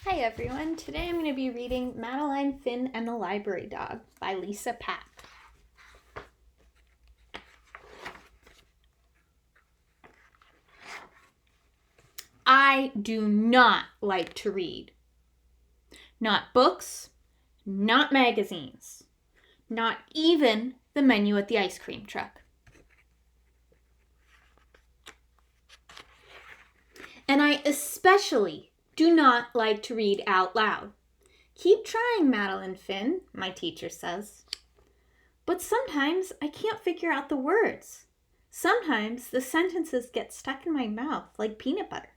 Hi everyone, today I'm going to be reading Madeline, Finn, and the Library Dog by Lisa Papp. I do not like to read. Not books, not magazines, not even the menu at the ice cream truck. And I especially do not like to read out loud. Keep trying, Madeline Finn, my teacher says. But sometimes I can't figure out the words. Sometimes the sentences get stuck in my mouth like peanut butter.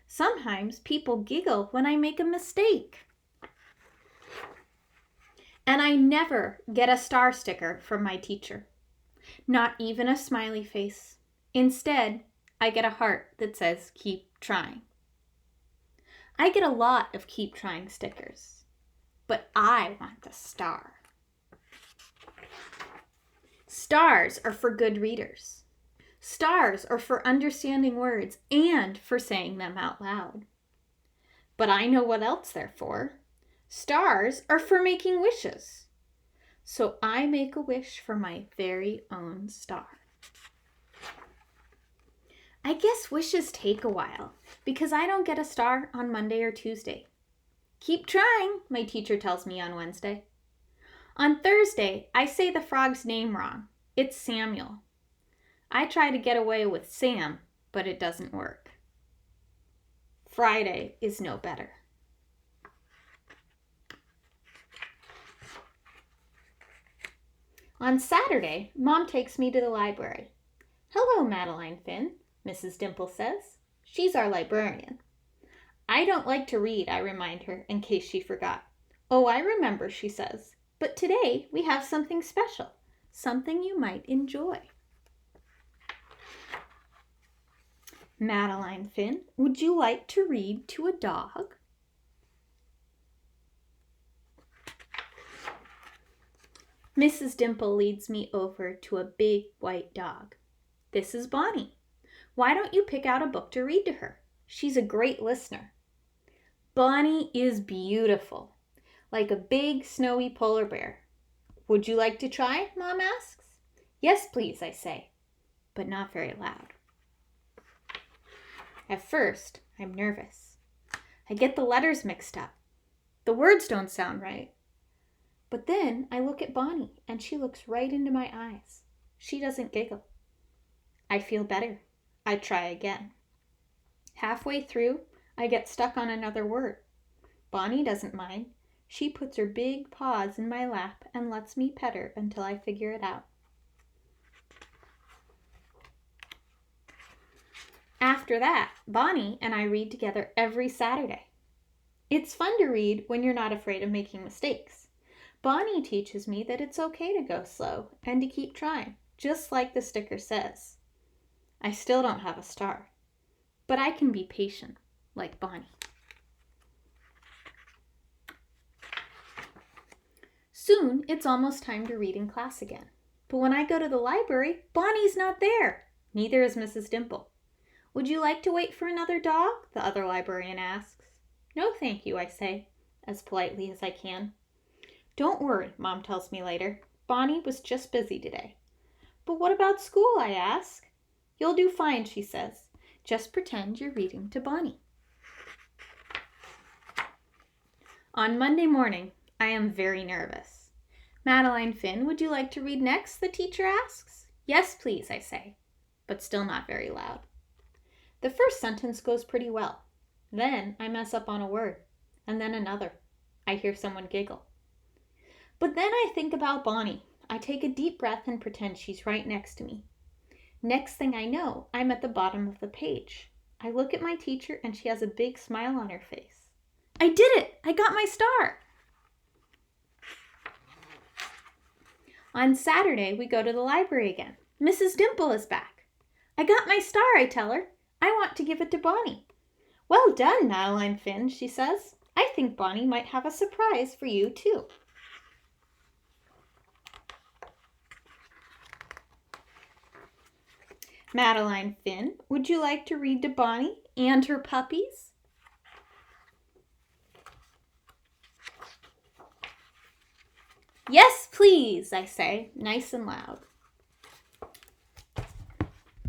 Sometimes people giggle when I make a mistake. And I never get a star sticker from my teacher. Not even a smiley face. Instead, I get a heart that says, keep trying. I get a lot of keep trying stickers, but I want the star. Stars are for good readers. Stars are for understanding words and for saying them out loud. But I know what else they're for. Stars are for making wishes. So I make a wish for my very own star. I guess wishes take a while because I don't get a star on Monday or Tuesday. Keep trying, my teacher tells me on Wednesday. On Thursday, I say the frog's name wrong. It's Samuel. I try to get away with Sam, but it doesn't work. Friday is no better. On Saturday, Mom takes me to the library. Hello, Madeline Finn, Mrs. Dimple says. She's our librarian. I don't like to read, I remind her, in case she forgot. Oh, I remember, she says. But today we have something special, something you might enjoy. Madeline Finn, would you like to read to a dog? Mrs. Dimple leads me over to a big white dog. This is Bonnie. Why don't you pick out a book to read to her? She's a great listener. Bonnie is beautiful, like a big snowy polar bear. Would you like to try? Mom asks. Yes, please, I say, but not very loud. At first, I'm nervous. I get the letters mixed up. The words don't sound right. But then I look at Bonnie and she looks right into my eyes. She doesn't giggle. I feel better. I try again. Halfway through, I get stuck on another word. Bonnie doesn't mind. She puts her big paws in my lap and lets me pet her until I figure it out. After that, Bonnie and I read together every Saturday. It's fun to read when you're not afraid of making mistakes. Bonnie teaches me that it's okay to go slow and to keep trying, just like the sticker says. I still don't have a star, but I can be patient, like Bonnie. Soon, it's almost time to read in class again. But when I go to the library, Bonnie's not there. Neither is Mrs. Dimple. Would you like to wait for another dog? The other librarian asks. No, thank you, I say, as politely as I can. Don't worry, Mom tells me later. Bonnie was just busy today. But what about school, I ask. You'll do fine, she says. Just pretend you're reading to Bonnie. On Monday morning, I am very nervous. Madeline Finn, would you like to read next? The teacher asks. Yes, please, I say, but still not very loud. The first sentence goes pretty well. Then I mess up on a word, and then another. I hear someone giggle. But then I think about Bonnie. I take a deep breath and pretend she's right next to me. Next thing I know, I'm at the bottom of the page. I look at my teacher and she has a big smile on her face. I did it! I got my star! On Saturday, we go to the library again. Mrs. Dimple is back. I got my star, I tell her. I want to give it to Bonnie. Well done, Madeline Finn, she says. I think Bonnie might have a surprise for you, too. Madeline Finn, would you like to read to Bonnie and her puppies? Yes, please, I say, nice and loud.